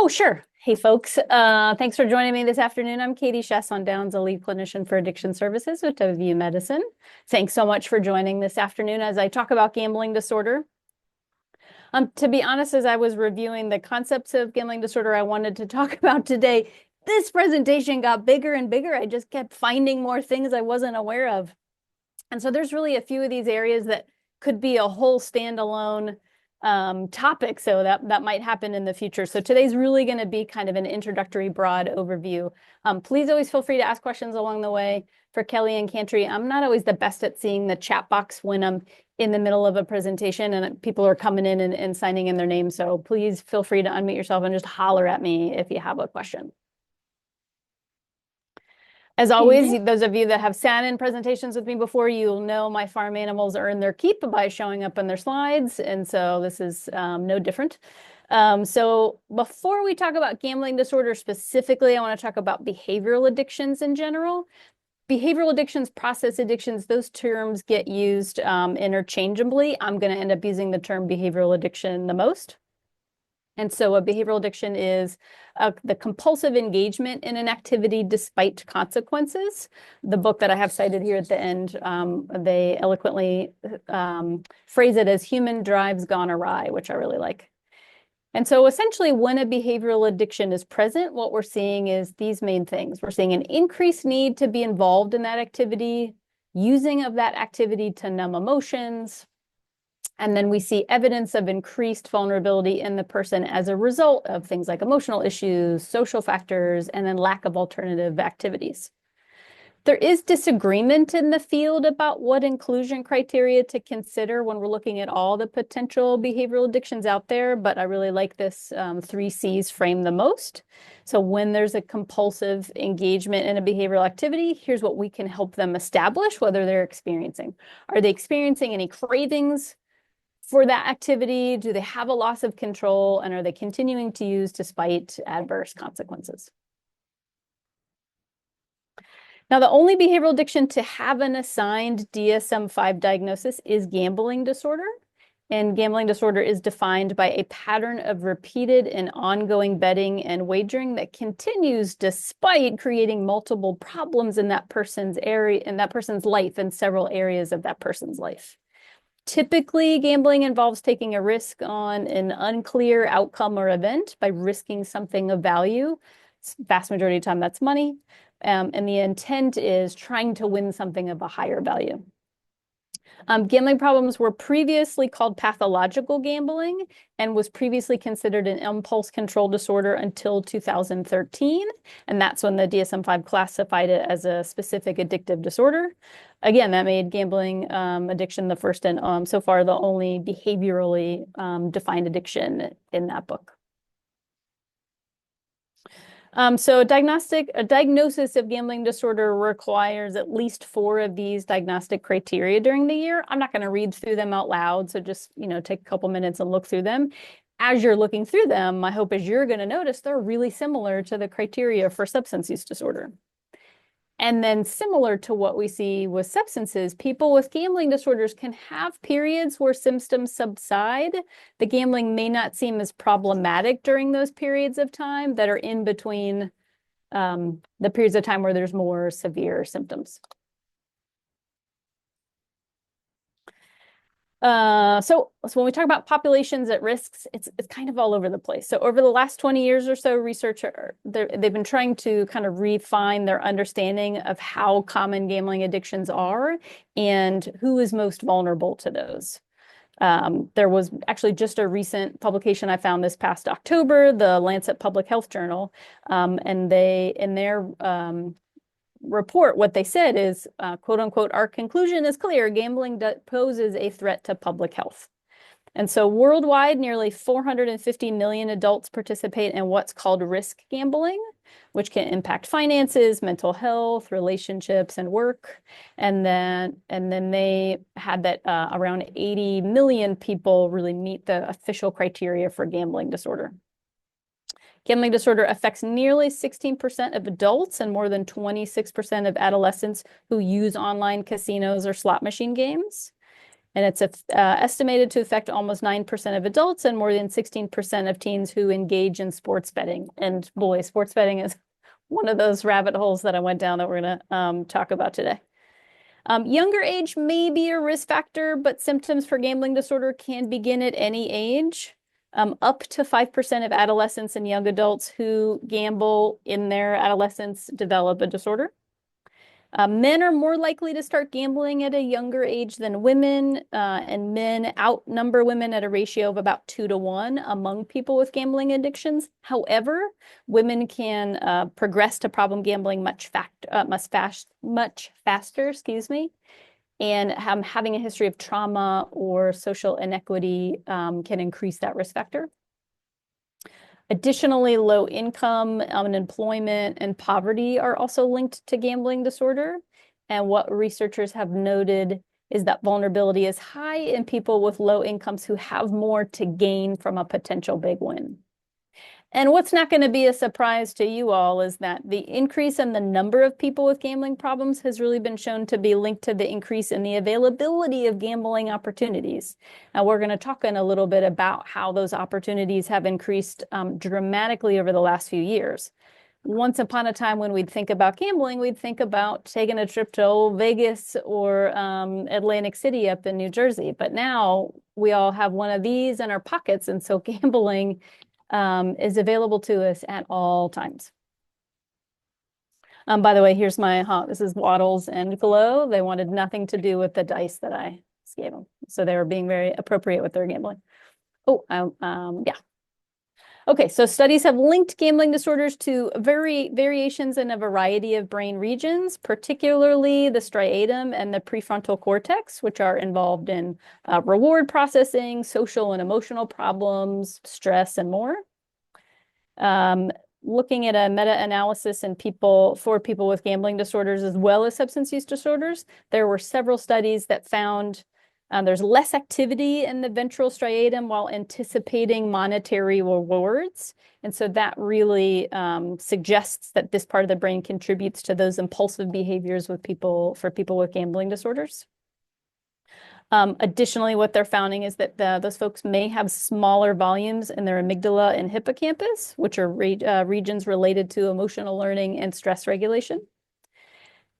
Oh, sure. Hey, folks. Thanks for joining me this afternoon. I'm Katie Chasson-Downs, a lead clinician for addiction services with WVU Medicine. Thanks so much for joining this afternoon as I talk about gambling disorder. To be honest, as I was reviewing the concepts of gambling disorder I wanted to talk about today, this presentation got bigger and bigger. I just kept finding more things I wasn't aware of. And so there's really a few of these areas that could be a whole standalone topic, so that might happen in the future. So today's really going to be kind of an introductory, broad overview. Please always feel free to ask questions along the way. For Kelly and Cantry, I'm not always the best at seeing the chat box when I'm in the middle of a presentation and people are coming in and signing in their name. So please feel free to unmute yourself and just holler at me if you have a question. As always, those of you that have sat in presentations with me before, you'll know my farm animals earn their keep by showing up in their slides, and so this is no different. So before we talk about gambling disorder specifically, I want to talk about behavioral addictions in general. Behavioral addictions, process addictions, those terms get used interchangeably. I'm going to end up using the term behavioral addiction the most. And so a behavioral addiction is the compulsive engagement in an activity despite consequences. The book that I have cited here at the end, they eloquently phrase it as human drives gone awry, which I really like. And so essentially when a behavioral addiction is present, what we're seeing is these main things. We're seeing an increased need to be involved in that activity, using of that activity to numb emotions. And then we see evidence of increased vulnerability in the person as a result of things like emotional issues, social factors, and then lack of alternative activities. There is disagreement in the field about what inclusion criteria to consider when we're looking at all the potential behavioral addictions out there, but I really like this 3Cs frame the most. So when there's a compulsive engagement in a behavioral activity, here's what we can help them establish whether they're experiencing. Are they experiencing any cravings for that activity? Do they have a loss of control? And are they continuing to use despite adverse consequences? Now, the only behavioral addiction to have an assigned DSM-5 diagnosis is gambling disorder. And gambling disorder is defined by a pattern of repeated and ongoing betting and wagering that continues despite creating multiple problems in that person's life and several areas of that person's life. Typically, gambling involves taking a risk on an unclear outcome or event by risking something of value. Vast majority of the time, that's money. And the intent is trying to win something of a higher value. Gambling problems were previously called pathological gambling and was previously considered an impulse control disorder until 2013. And that's when the DSM-5 classified it as a specific addictive disorder. Again, that made gambling addiction the first and so far the only behaviorally defined addiction in that book. So a diagnosis of gambling disorder requires at least 4 of these diagnostic criteria during the year. I'm not going to read through them out loud, so just take a couple minutes and look through them. As you're looking through them, my hope is you're going to notice they're really similar to the criteria for substance use disorder. And then similar to what we see with substances, people with gambling disorders can have periods where symptoms subside. The gambling may not seem as problematic during those periods of time that are in between the periods of time where there's more severe symptoms. So when we talk about populations at risks, it's kind of all over the place. So over the last 20 years or so, they've been trying to kind of refine their understanding of how common gambling addictions are and who is most vulnerable to those. There was actually just a recent publication I found this past October, the Lancet Public Health Journal, and they, in their report, what they said is, quote unquote, our conclusion is clear, gambling poses a threat to public health. And so worldwide, nearly 450 million adults participate in what's called risk gambling, which can impact finances, mental health, relationships, and work. And then they had that around 80 million people really meet the official criteria for gambling disorder. Gambling disorder affects nearly 16% of adults and more than 26% of adolescents who use online casinos or slot machine games. And it's estimated to affect almost 9% of adults and more than 16% of teens who engage in sports betting. And boy, sports betting is one of those rabbit holes that I went down that we're going to talk about today. Younger age may be a risk factor, but symptoms for gambling disorder can begin at any age. Up to 5% of adolescents and young adults who gamble in their adolescence develop a disorder. Men are more likely to start gambling at a younger age than women, and men outnumber women at a ratio of about 2 to 1 among people with gambling addictions. However, women can progress to problem gambling much faster, excuse me, and having a history of trauma or social inequity can increase that risk factor. Additionally, low income, unemployment, and poverty are also linked to gambling disorder. And what researchers have noted is that vulnerability is high in people with low incomes who have more to gain from a potential big win. And what's not going to be a surprise to you all is that the increase in the number of people with gambling problems has really been shown to be linked to the increase in the availability of gambling opportunities. Now, we're going to talk in a little bit about how those opportunities have increased dramatically over the last few years. Once upon a time, when we'd think about gambling, we'd think about taking a trip to old Vegas or Atlantic City up in New Jersey. But now we all have one of these in our pockets, and so gambling is available to us at all times. By the way, here's my this is Waddles and Glow. They wanted nothing to do with the dice that I gave them. So they were being very appropriate with their gambling. Oh, yeah. Okay, so studies have linked gambling disorders to variations in a variety of brain regions, particularly the striatum and the prefrontal cortex, which are involved in reward processing, social and emotional problems, stress, and more. Looking at a meta-analysis in people with gambling disorders as well as substance use disorders, there were several studies that found there's less activity in the ventral striatum while anticipating monetary rewards. And so that really suggests that this part of the brain contributes to those impulsive behaviors for people with gambling disorders. Additionally, what they're finding is that those folks may have smaller volumes in their amygdala and hippocampus, which are regions related to emotional learning and stress regulation.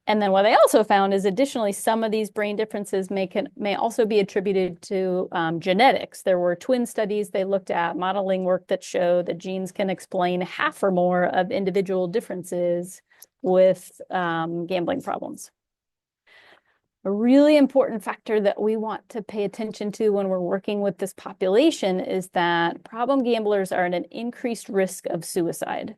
And then what they also found is additionally, some of these brain differences may also be attributed to genetics. There were twin studies they looked at, modeling work that showed that genes can explain half or more of individual differences with gambling problems. A really important factor that we want to pay attention to when we're working with this population is that problem gamblers are at an increased risk of suicide.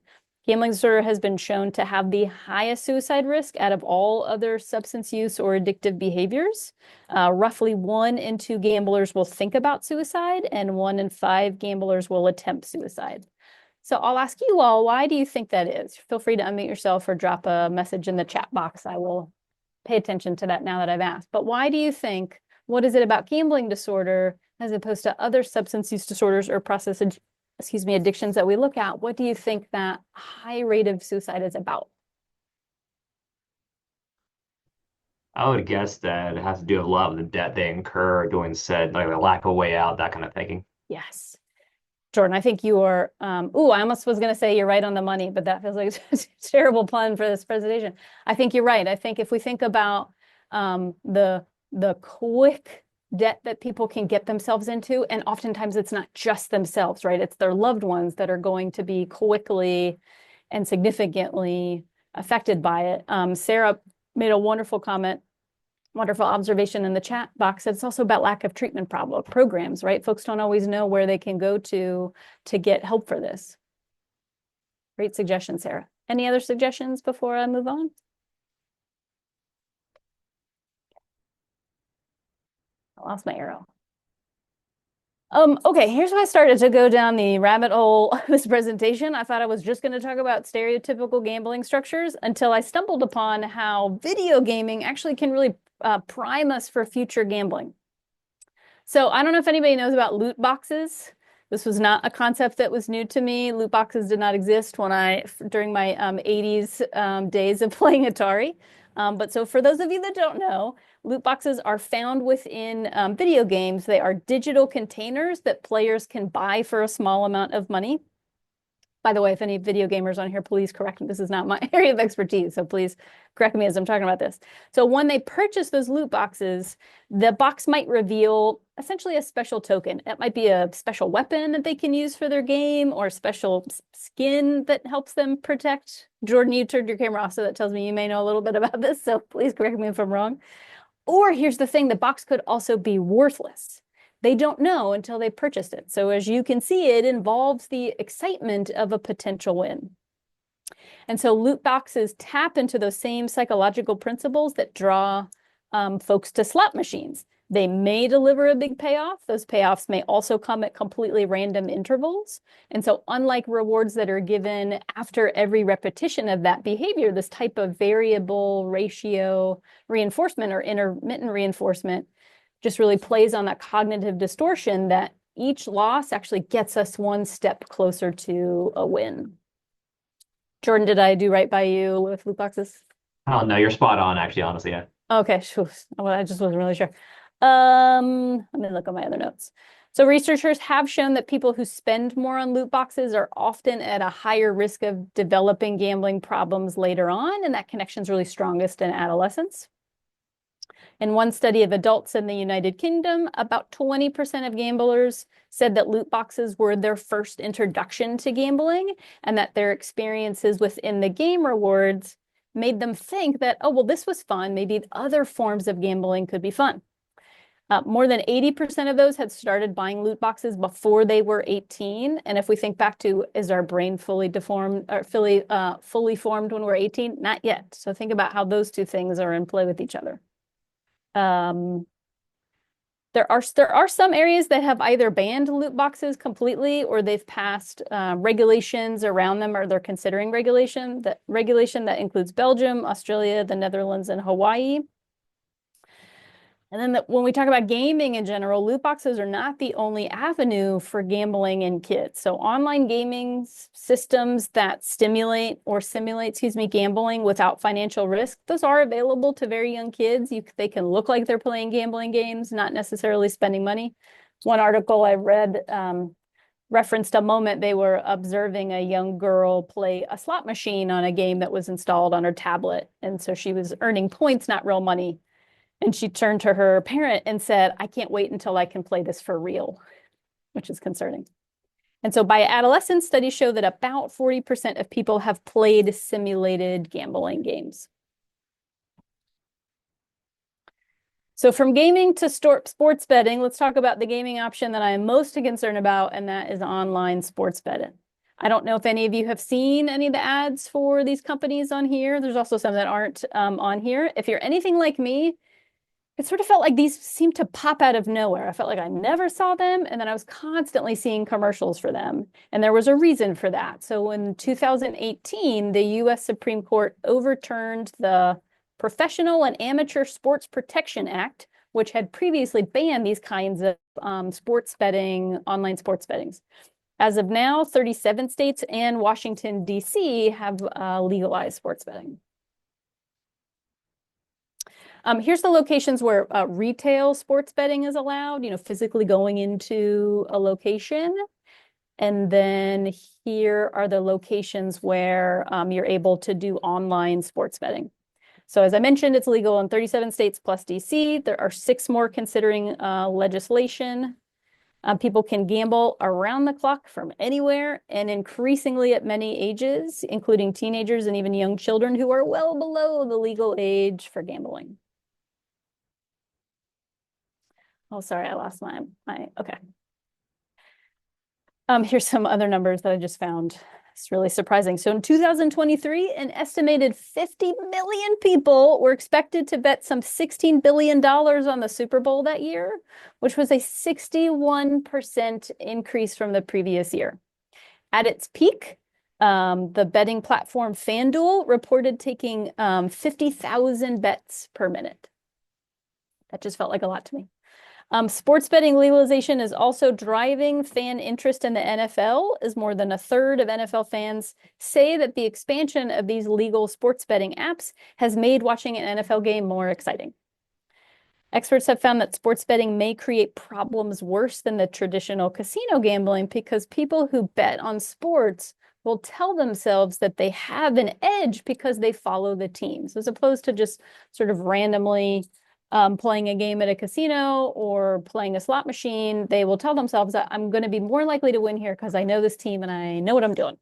Gambling disorder has been shown to have the highest suicide risk out of all other substance use or addictive behaviors. Roughly 1 in 2 gamblers will think about suicide, and 1 in 5 gamblers will attempt suicide. So I'll ask you all, why do you think that is? Feel free to unmute yourself or drop a message in the chat box. I will pay attention to that now that I've asked. But why do you think, what is it about gambling disorder as opposed to other substance use disorders or addictions that we look at? What do you think that high rate of suicide is about? I would guess that it has to do a lot with the debt they incur doing said, like the lack of way out, that kind of thinking. Yes. Jordan, I think you are, I almost was going to say you're right on the money, but that feels like a terrible pun for this presentation. I think you're right. I think if we think about the quick debt that people can get themselves into, and oftentimes it's not just themselves, right? It's their loved ones that are going to be quickly and significantly affected by it. Sarah made a wonderful comment, wonderful observation in the chat box. It's also about lack of treatment programs, right? Folks don't always know where they can go to get help for this. Great suggestion, Sarah. Any other suggestions before I move on? I lost my arrow. Okay, here's how I started to go down the rabbit hole of this presentation. I thought I was just going to talk about stereotypical gambling structures until I stumbled upon how video gaming actually can really prime us for future gambling. So I don't know if anybody knows about loot boxes. This was not a concept that was new to me. Loot boxes did not exist during my 80s days of playing Atari. But so for those of you that don't know, loot boxes are found within video games. They are digital containers that players can buy for a small amount of money. By the way, if any video gamers on here, please correct me. This is not my area of expertise, so please correct me as I'm talking about this. So when they purchase those loot boxes, the box might reveal essentially a special token. It might be a special weapon that they can use for their game or a special skin that helps them protect. Jordan, you turned your camera off, so that tells me you may know a little bit about this, so please correct me if I'm wrong. Or here's the thing, the box could also be worthless. They don't know until they purchased it. So as you can see, it involves the excitement of a potential win. And so loot boxes tap into those same psychological principles that draw folks to slot machines. They may deliver a big payoff. Those payoffs may also come at completely random intervals. And so unlike rewards that are given after every repetition of that behavior, this type of variable ratio reinforcement or intermittent reinforcement just really plays on that cognitive distortion that each loss actually gets us one step closer to a win. Jordan, did I do right by you with loot boxes? Oh no, you're spot on, actually, honestly. Yeah. Okay, well, I just wasn't really sure. Let me look at my other notes. So researchers have shown that people who spend more on loot boxes are often at a higher risk of developing gambling problems later on, and that connection is really strongest in adolescence. In one study of adults in the United Kingdom, about 20% of gamblers said that loot boxes were their first introduction to gambling, and that their experiences within the game rewards made them think that, oh, well, this was fun. Maybe other forms of gambling could be fun. More than 80% of those had started buying loot boxes before they were 18. And if we think back to, is our brain fully deformed or fully formed when we're 18? Not yet. So think about how those two things are in play with each other. There are some areas that have either banned loot boxes completely or they've passed regulations around them, or they're considering regulation that includes Belgium, Australia, the Netherlands, and Hawaii. And then when we talk about gaming in general, loot boxes are not the only avenue for gambling in kids. So online gaming systems that simulate, gambling without financial risk, those are available to very young kids. They can look like they're playing gambling games, not necessarily spending money. One article I read referenced a moment they were observing a young girl play a slot machine on a game that was installed on her tablet. And so she was earning points, not real money. And she turned to her parent and said, I can't wait until I can play this for real, which is concerning. And so by adolescence, studies show that about 40% of people have played simulated gambling games. So from gaming to sports betting, let's talk about the gaming option that I am most concerned about, and that is online sports betting. I don't know if any of you have seen any of the ads for these companies on here. There's also some that aren't on here. If you're anything like me, it sort of felt like these seemed to pop out of nowhere. I felt like I never saw them, and then I was constantly seeing commercials for them. And there was a reason for that. So in 2018, the US Supreme Court overturned the Professional and Amateur Sports Protection Act, which had previously banned these kinds of sports betting, online sports bettings. As of now, 37 states and Washington, D.C. have legalized sports betting. Here's the locations where retail sports betting is allowed, physically going into a location. And then here are the locations where you're able to do online sports betting. So as I mentioned, it's legal in 37 states plus DC. There are 6 more considering legislation. People can gamble around the clock from anywhere and increasingly at many ages, including teenagers and even young children who are well below the legal age for gambling. Oh, sorry, I lost okay. Here's some other numbers that I just found. It's really surprising. So in 2023, an estimated 50 million people were expected to bet some $16 billion on the Super Bowl that year, which was a 61% increase from the previous year. At its peak, the betting platform FanDuel reported taking 50,000 bets per minute. That just felt like a lot to me. Sports betting legalization is also driving fan interest in the NFL, as more than a third of NFL fans say that the expansion of these legal sports betting apps has made watching an NFL game more exciting. Experts have found that sports betting may create problems worse than the traditional casino gambling because people who bet on sports will tell themselves that they have an edge because they follow the teams, as opposed to just sort of randomly playing a game at a casino or playing a slot machine. They will tell themselves that I'm going to be more likely to win here because I know this team and I know what I'm doing.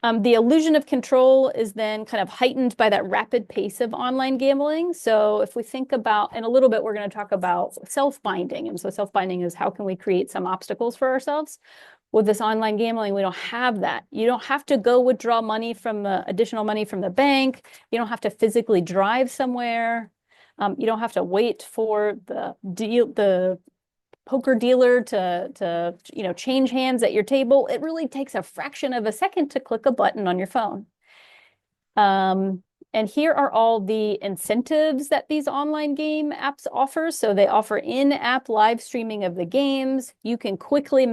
The illusion of control is then kind of heightened by that rapid pace of online gambling. So if we think about, in a little bit, we're going to talk about self-binding. And so self-binding is how can we create some obstacles for ourselves? With this online gambling, we don't have that. You don't have to go withdraw money from additional money from the bank. You don't have to physically drive somewhere. You don't have to wait for the poker dealer to change hands at your table. It really takes a fraction of a second to click a button on your phone. And here are all the incentives that these online game apps offer. So they offer in-app live streaming of the games. You can quickly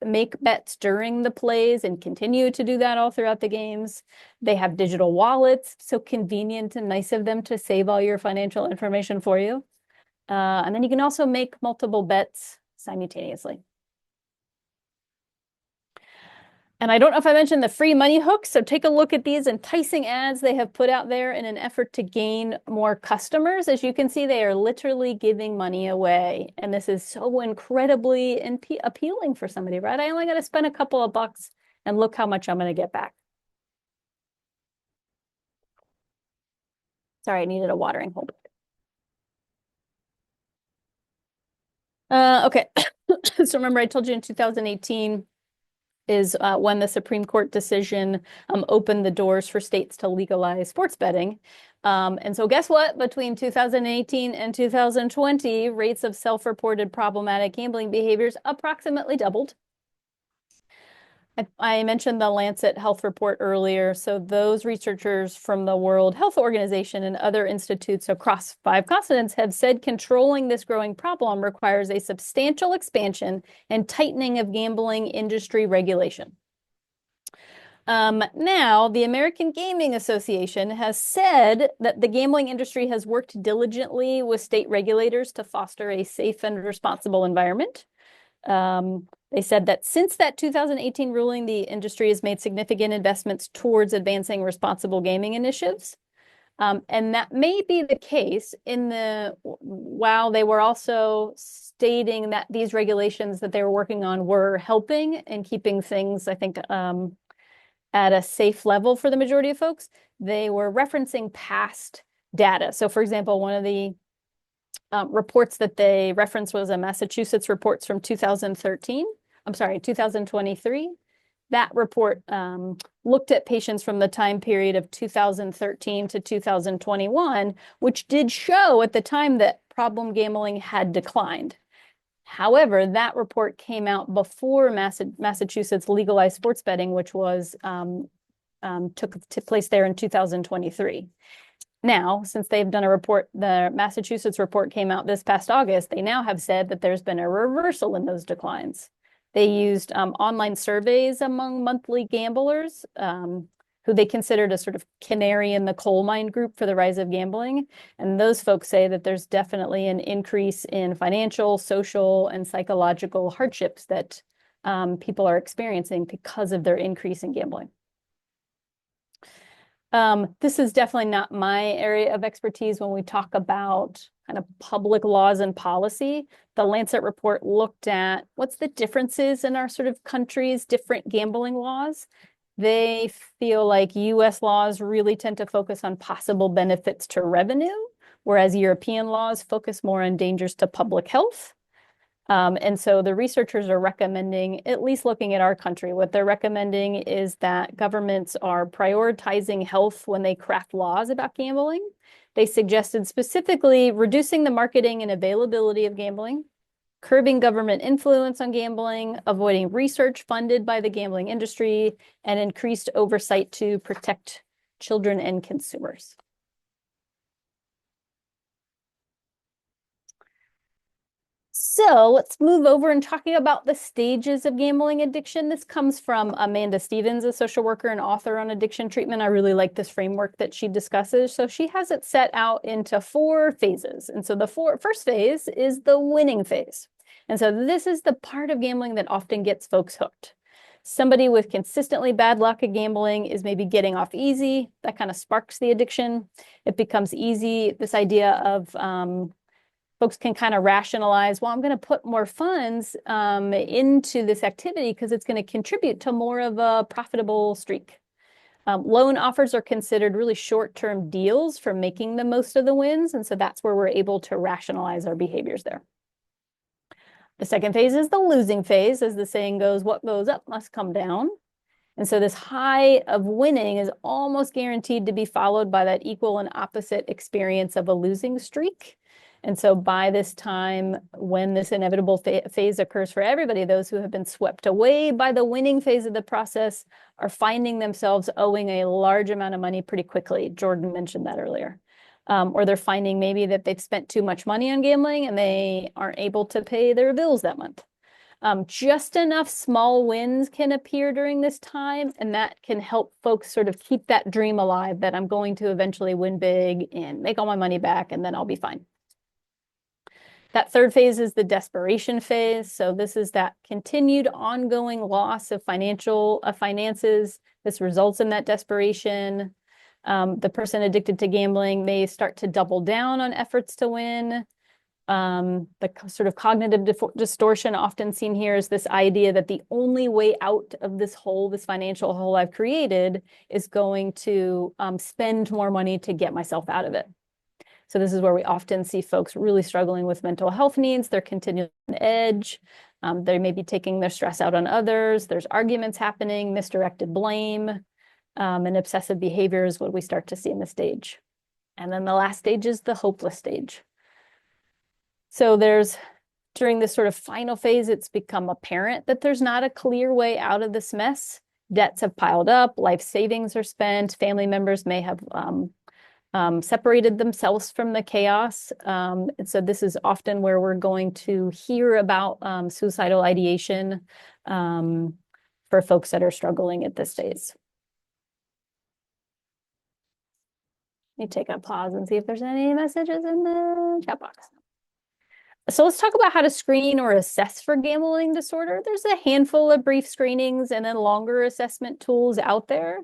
make bets during the plays and continue to do that all throughout the games. They have digital wallets, so convenient and nice of them to save all your financial information for you. And then you can also make multiple bets simultaneously. And I don't know if I mentioned the free money hooks, so take a look at these enticing ads they have put out there in an effort to gain more customers. As you can see, they are literally giving money away. And this is so incredibly appealing for somebody, right? I only got to spend a couple of bucks and look how much I'm going to get back. Sorry, I needed a watering hole. Okay, so remember I told you in 2018 is when the Supreme Court decision opened the doors for states to legalize sports betting. And so guess what? Between 2018 and 2020, rates of self-reported problematic gambling behaviors approximately doubled. I mentioned the Lancet Health Report earlier. So those researchers from the World Health Organization and other institutes across 5 continents have said controlling this growing problem requires a substantial expansion and tightening of gambling industry regulation. Now, the American Gaming Association has said that the gambling industry has worked diligently with state regulators to foster a safe and responsible environment. They said that since that 2018 ruling, the industry has made significant investments towards advancing responsible gaming initiatives. And that may be the case while they were also stating that these regulations that they were working on were helping and keeping things, I think, at a safe level for the majority of folks. They were referencing past data. So for example, one of the reports that they referenced was a Massachusetts report from 2023. That report looked at patients from the time period of 2013 to 2021, which did show at the time that problem gambling had declined. However, that report came out before Massachusetts legalized sports betting, which took place there in 2023. Now, since they've done a report, the Massachusetts report came out this past August, they now have said that there's been a reversal in those declines. They used online surveys among monthly gamblers, who they considered a sort of canary in the coal mine group for the rise of gambling. And those folks say that there's definitely an increase in financial, social, and psychological hardships that people are experiencing because of their increase in gambling. This is definitely not my area of expertise when we talk about kind of public laws and policy. The Lancet report looked at what's the differences in our sort of countries' different gambling laws. They feel like US laws really tend to focus on possible benefits to revenue, whereas European laws focus more on dangers to public health. And so the researchers are recommending, at least looking at our country, what they're recommending is that governments are prioritizing health when they craft laws about gambling. They suggested specifically reducing the marketing and availability of gambling, curbing government influence on gambling, avoiding research funded by the gambling industry, and increased oversight to protect children and consumers. So let's move over and talking about the stages of gambling addiction. This comes from Amanda Stevens, a social worker and author on addiction treatment. I really like this framework that she discusses. So she has it set out into 4 phases. And so the first phase is the winning phase. And so this is the part of gambling that often gets folks hooked. Somebody with consistently bad luck at gambling is maybe getting off easy. That kind of sparks the addiction. It becomes easy. This idea of folks can kind of rationalize, well, I'm going to put more funds into this activity because it's going to contribute to more of a profitable streak. Loan offers are considered really short-term deals for making the most of the wins. And so that's where we're able to rationalize our behaviors there. The second phase is the losing phase. As the saying goes, what goes up must come down. And so this high of winning is almost guaranteed to be followed by that equal and opposite experience of a losing streak. And so by this time, when this inevitable phase occurs for everybody, those who have been swept away by the winning phase of the process are finding themselves owing a large amount of money pretty quickly. Jordan mentioned that earlier. Or they're finding maybe that they've spent too much money on gambling and they aren't able to pay their bills that month. Just enough small wins can appear during this time, and that can help folks sort of keep that dream alive that I'm going to eventually win big and make all my money back, and then I'll be fine. That third phase is the desperation phase. So this is that continued ongoing loss of finances. This results in that desperation. The person addicted to gambling may start to double down on efforts to win. The sort of cognitive distortion often seen here is this idea that the only way out of this hole, this financial hole I've created, is going to spend more money to get myself out of it. So this is where we often see folks really struggling with mental health needs. They're continuing on edge. They may be taking their stress out on others. There's arguments happening, misdirected blame, and obsessive behavior is what we start to see in the stage. And then the last stage is the hopeless stage. So during this sort of final phase, it's become apparent that there's not a clear way out of this mess. Debts have piled up, life savings are spent, family members may have separated themselves from the chaos. And so this is often where we're going to hear about suicidal ideation for folks that are struggling at this phase. Let me take a pause and see if there's any messages in the chat box. So let's talk about how to screen or assess for gambling disorder. There's a handful of brief screenings and then longer assessment tools out there.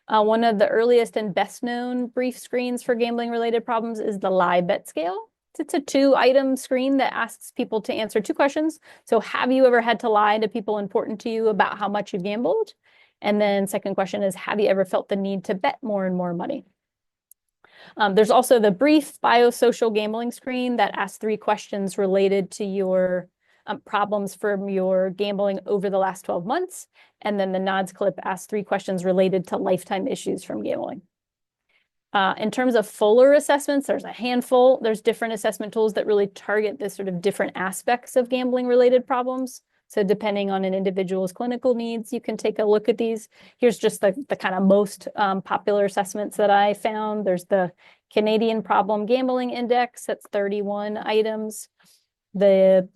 One of the earliest and best known brief screens for gambling related problems is the lie bet scale. It's a 2-item screen that asks people to answer 2 questions. So have you ever had to lie to people important to you about how much you've gambled? And then second question is, have you ever felt the need to bet more and more money? There's also the brief biosocial gambling screen that asks 3 questions related to your problems from your gambling over the last 12 months. And then the nods clip asks 3 questions related to lifetime issues from gambling. In terms of fuller assessments, there's a handful. There's different assessment tools that really target this sort of different aspects of gambling related problems. So depending on an individual's clinical needs, you can take a look at these. Here's just the kind of most popular assessments that I found. There's the Canadian Problem Gambling Index, that's 31 items. The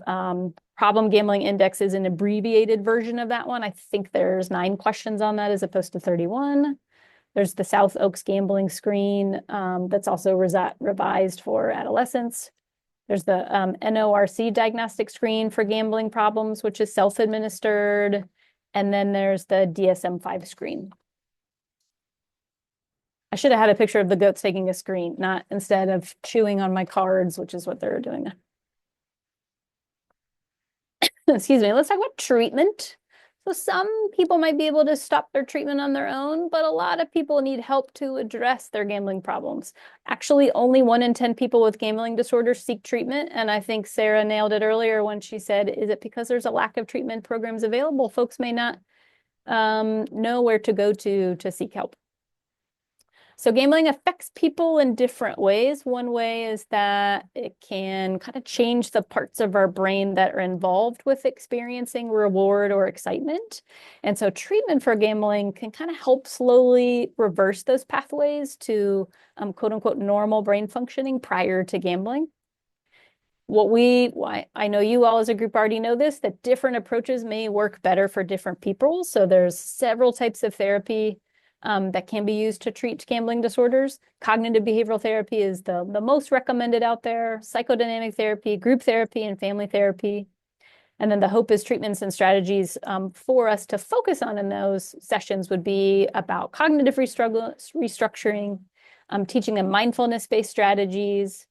Problem Gambling Index is an abbreviated version of that one. I think there's 9 questions on that as opposed to 31. There's the South Oaks Gambling Screen that's also revised for adolescents. There's the NORC diagnostic screen for gambling problems, which is self-administered. And then there's the DSM-5 screen. I should have had a picture of the goats taking a screen, not instead of chewing on my cards, which is what they're doing. Excuse me, let's talk about treatment. So some people might be able to stop their treatment on their own, but a lot of people need help to address their gambling problems. Actually, only 1 in 10 people with gambling disorders seek treatment. And I think Sarah nailed it earlier when she said, is it because there's a lack of treatment programs available? Folks may not know where to go to seek help. So gambling affects people in different ways. One way is that it can kind of change the parts of our brain that are involved with experiencing reward or excitement. And so treatment for gambling can kind of help slowly reverse those pathways to quote unquote normal brain functioning prior to gambling. I know you all as a group already know this, that different approaches may work better for different people. So there's several types of therapy that can be used to treat gambling disorders. Cognitive behavioral therapy is the most recommended out there, psychodynamic therapy, group therapy, and family therapy. And then the hope is treatments and strategies for us to focus on in those sessions would be about cognitive restructuring, teaching them mindfulness-based strategies,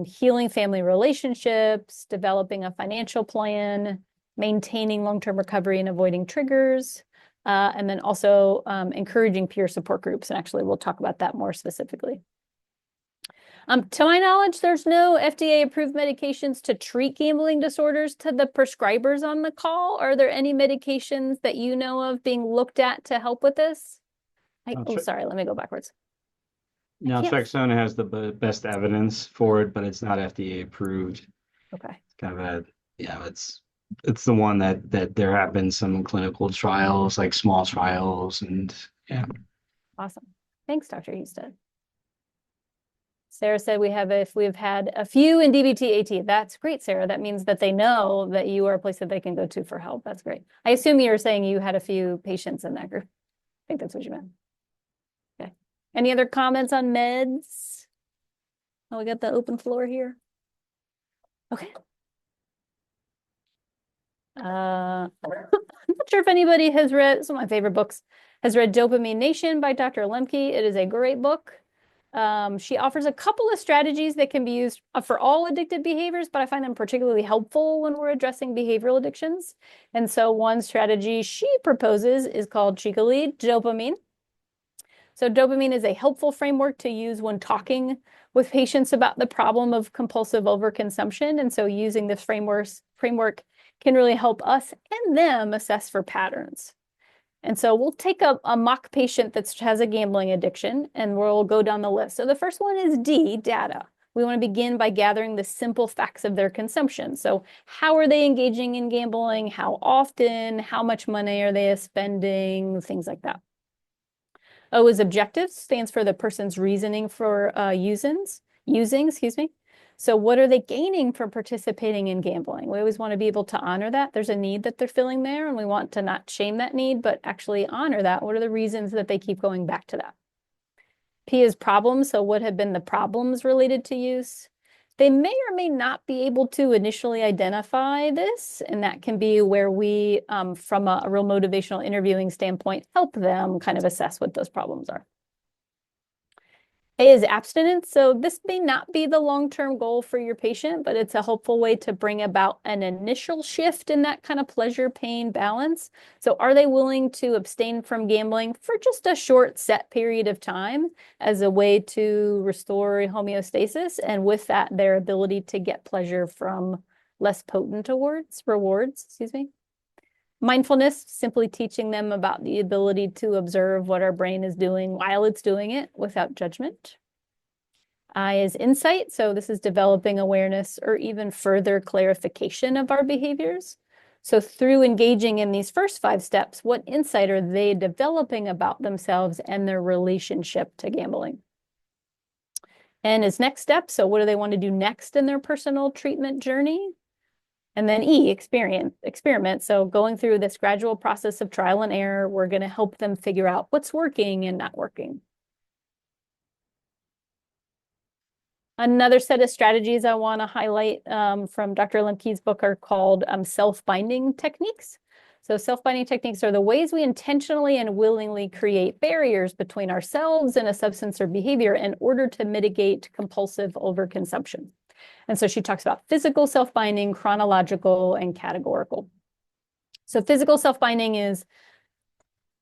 healing family relationships, developing a financial plan, maintaining long-term recovery and avoiding triggers, and then also encouraging peer support groups. And actually, we'll talk about that more specifically. To my knowledge, there's no FDA-approved medications to treat gambling disorders to the prescribers on the call. Are there any medications that you know of being looked at to help with this? Sorry, let me go backwards. Naltrexone has the best evidence for it, but it's not FDA approved. Okay. It's kind of it's the one that there have been some clinical trials, like small trials, and yeah. Awesome. Thanks, Dr. Houston. Sarah said if we've had a few in DBT-AT. That's great, Sarah. That means that they know that you are a place that they can go to for help. That's great. I assume you were saying you had a few patients in that group. I think that's what you meant. Okay. Any other comments on meds? Oh, we got the open floor here. Okay. I'm not sure if anybody has read, some of my favorite books, has read Dopamine Nation by Dr. Lemke. It is a great book. She offers a couple of strategies that can be used for all addicted behaviors, but I find them particularly helpful when we're addressing behavioral addictions. And so one strategy she proposes is called Chica-Lead dopamine. So dopamine is a helpful framework to use when talking with patients about the problem of compulsive overconsumption. And so using this framework can really help us and them assess for patterns. And so we'll take a mock patient that has a gambling addiction, and we'll go down the list. So the first one is D, data. We want to begin by gathering the simple facts of their consumption. So how are they engaging in gambling? How often? How much money are they spending? Things like that. O is objectives, stands for the person's reasoning for using, excuse me. So what are they gaining from participating in gambling? We always want to be able to honor that. There's a need that they're filling there, and we want to not shame that need, but actually honor that. What are the reasons that they keep going back to that? P is problems. So what have been the problems related to use? They may or may not be able to initially identify this, and that can be where we, from a real motivational interviewing standpoint, help them kind of assess what those problems are. A is abstinence. So this may not be the long-term goal for your patient, but it's a helpful way to bring about an initial shift in that kind of pleasure-pain balance. So are they willing to abstain from gambling for just a short set period of time as a way to restore homeostasis? And with that, their ability to get pleasure from less potent rewards, excuse me. Mindfulness, simply teaching them about the ability to observe what our brain is doing while it's doing it without judgment. I is insight. So this is developing awareness or even further clarification of our behaviors. So through engaging in these first 5 steps, what insight are they developing about themselves and their relationship to gambling? N is next step. So what do they want to do next in their personal treatment journey? And then E, experiment. So going through this gradual process of trial and error, we're going to help them figure out what's working and not working. Another set of strategies I want to highlight from Dr. Lemke's book are called self-binding techniques. So self-binding techniques are the ways we intentionally and willingly create barriers between ourselves and a substance or behavior in order to mitigate compulsive overconsumption. And so she talks about physical self-binding, chronological, and categorical. So physical self-binding is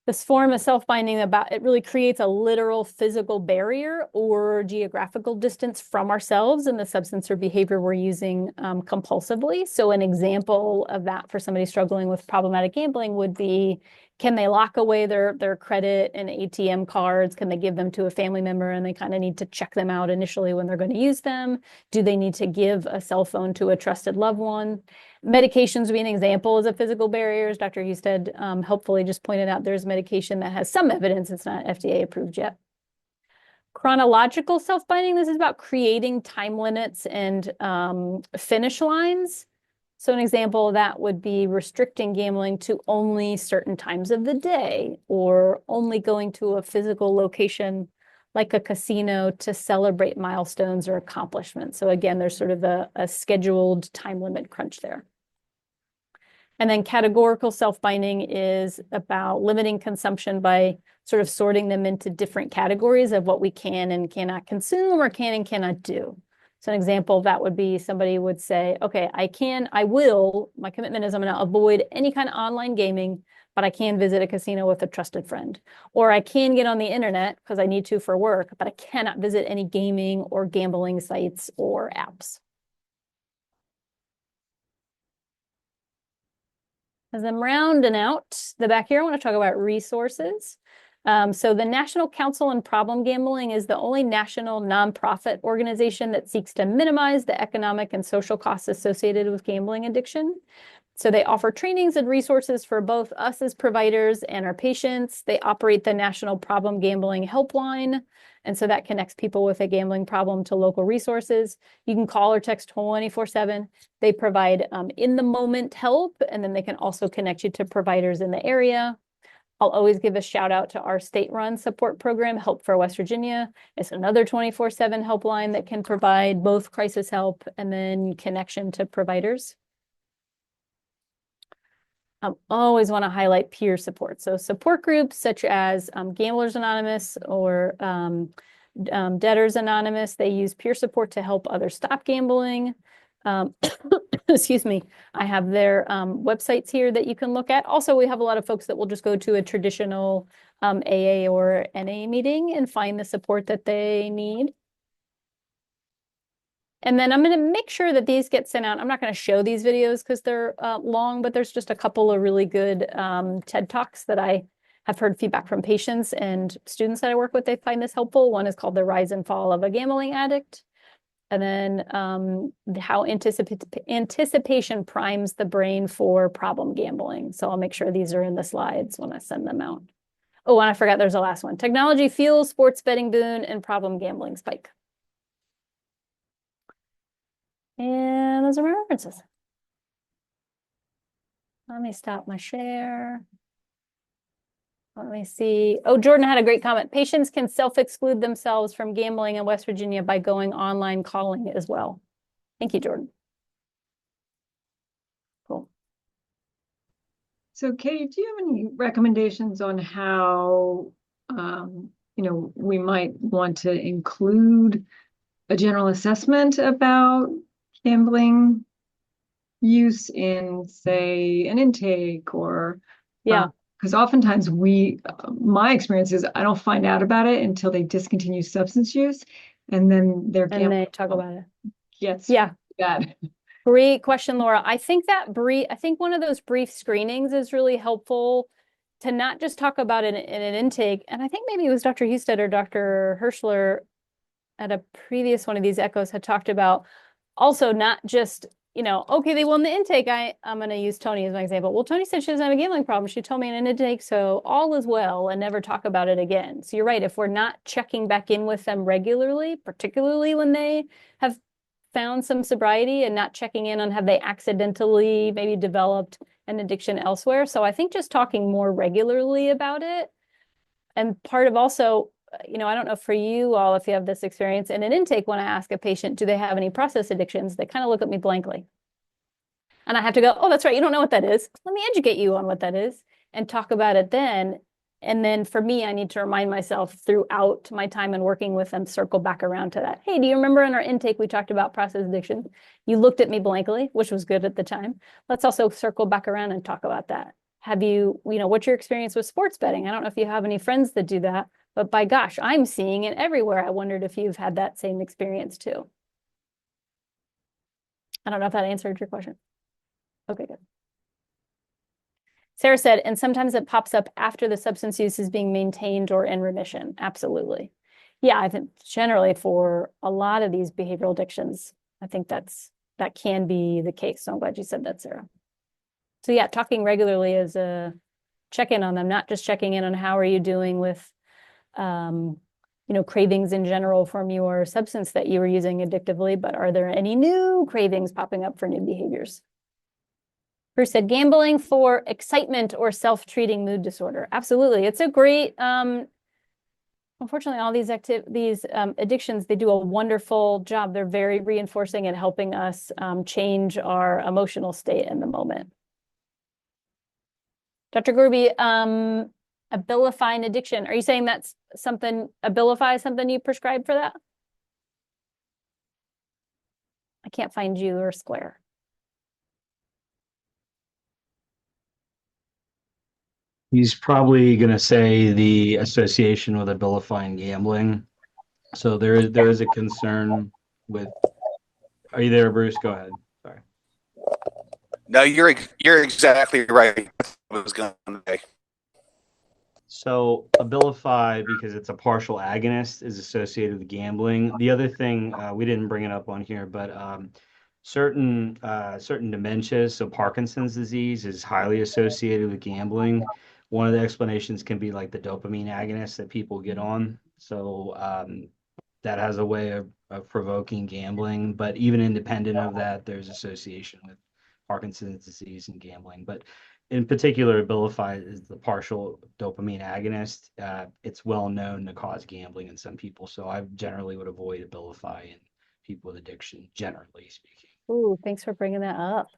this form of self-binding it really creates a literal physical barrier or geographical distance from ourselves and the substance or behavior we're using compulsively. So an example of that for somebody struggling with problematic gambling would be, can they lock away their credit and ATM cards? Can they give them to a family member and they kind of need to check them out initially when they're going to use them? Do they need to give a cell phone to a trusted loved one? Medications would be an example as a physical barrier. As Dr. Husted helpfully just pointed out, there's medication that has some evidence it's not FDA approved yet. Chronological self-binding, this is about creating time limits and finish lines. So an example of that would be restricting gambling to only certain times of the day, or only going to a physical location like a casino to celebrate milestones or accomplishments. So again, there's sort of a scheduled time limit crunch there. And then categorical self-binding is about limiting consumption by sort of sorting them into different categories of what we can and cannot consume or can and cannot do. So an example of that would be somebody would say, okay, my commitment is I'm going to avoid any kind of online gaming, but I can visit a casino with a trusted friend. Or I can get on the internet because I need to for work, but I cannot visit any gaming or gambling sites or apps. As I'm rounding out the back here, I want to talk about resources. So the National Council on Problem Gambling is the only national nonprofit organization that seeks to minimize the economic and social costs associated with gambling addiction. So they offer trainings and resources for both us as providers and our patients. They operate the National Problem Gambling Helpline. And so that connects people with a gambling problem to local resources. You can call or text 24/7. They provide in-the-moment help, and then they can also connect you to providers in the area. I'll always give a shout out to our state-run support program, Help for West Virginia. It's another 24/7 helpline that can provide both crisis help and then connection to providers. I always want to highlight peer support. So support groups such as Gamblers Anonymous or Debtors Anonymous, they use peer support to help others stop gambling. Excuse me. I have their websites here that you can look at. Also, we have a lot of folks that will just go to a traditional AA or NA meeting and find the support that they need. And then I'm going to make sure that these get sent out. I'm not going to show these videos because they're long, but there's just a couple of really good TED Talks that I have heard feedback from patients and students that I work with. They find this helpful. One is called The Rise and Fall of a Gambling Addict. And then how anticipation primes the brain for problem gambling. So I'll make sure these are in the slides when I send them out. Oh, and I forgot there's a last one. Technology fuels sports betting boon and problem gambling spike. And those are my references. Let me stop my share. Let me see. Oh, Jordan had a great comment. Patients can self-exclude themselves from gambling in West Virginia by going online calling as well. Thank you, Jordan. Cool. So, Katie, do you have any recommendations on how, we might want to include a general assessment about gambling use in, say, an intake or because oftentimes my experience is I don't find out about it until they discontinue substance use, and then they talk about it. Yes. Yeah. Bad. Great question, Laura. I think one of those brief screenings is really helpful to not just talk about it in an intake. And I think maybe it was Dr. Husted or Dr. Hirschler at a previous one of these echoes had talked about also not just, okay, they won the intake. I'm going to use Tony as my example. Well, Tony said she doesn't have a gambling problem. She told me in an intake, so all is well, and never talk about it again. So you're right. If we're not checking back in with them regularly, particularly when they have found some sobriety and not checking in on have they accidentally maybe developed an addiction elsewhere. So I think just talking more regularly about it. And part of also, I don't know for you all if you have this experience in an intake when I ask a patient, do they have any process addictions? They kind of look at me blankly. And I have to go, oh, that's right. You don't know what that is. Let me educate you on what that is and talk about it then. And then for me, I need to remind myself throughout my time and working with them, circle back around to that. Hey, do you remember in our intake, we talked about process addiction? You looked at me blankly, which was good at the time. Let's also circle back around and talk about that. Have you, what's your experience with sports betting? I don't know if you have any friends that do that, but by gosh, I'm seeing it everywhere. I wondered if you've had that same experience too. I don't know if that answered your question. Okay, good. Sarah said, and sometimes it pops up after the substance use is being maintained or in remission. Absolutely. Yeah, I think generally for a lot of these behavioral addictions, I think that can be the case. So I'm glad you said that, Sarah. So yeah, talking regularly is a check-in on them, not just checking in on how are you doing with cravings in general from your substance that you were using addictively, but are there any new cravings popping up for new behaviors? Bruce said gambling for excitement or self-treating mood disorder. Absolutely. It's a great, unfortunately, all these addictions, they do a wonderful job. They're very reinforcing and helping us change our emotional state in the moment. Dr. Gorby, Abilify addiction. Are you saying that's something, Abilify is something you prescribe for that? I can't find you or Square. He's probably going to say the association with Abilify and gambling. So there is a concern with. Are you there, Bruce? Go ahead. Sorry. No, you're exactly right. I was going to say. So Abilify, because it's a partial agonist, is associated with gambling. The other thing we didn't bring it up on here, but certain dementias, so Parkinson's disease, is highly associated with gambling. One of the explanations can be like the dopamine agonist that people get on. So that has a way of provoking gambling. But even independent of that, there's association with Parkinson's disease and gambling. But in particular, Abilify is the partial dopamine agonist. It's well known to cause gambling in some people. So I generally would avoid Abilify in people with addiction, generally speaking. Ooh, thanks for bringing that up.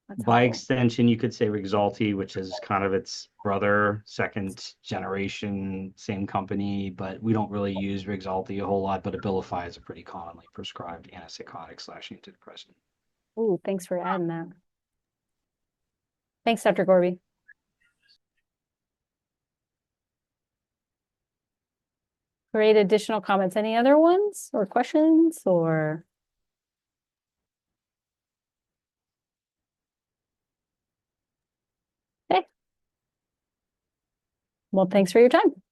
That's By helpful. extension, you could say Rexulti, which is kind of its brother, second generation, same company, but we don't really use Rexulti a whole lot, but Abilify is a pretty commonly prescribed antipsychotic / antidepressant. Ooh, thanks for adding that. Thanks, Dr. Gorby. Great additional comments. Any other ones or questions or? Okay. Well, thanks for your time.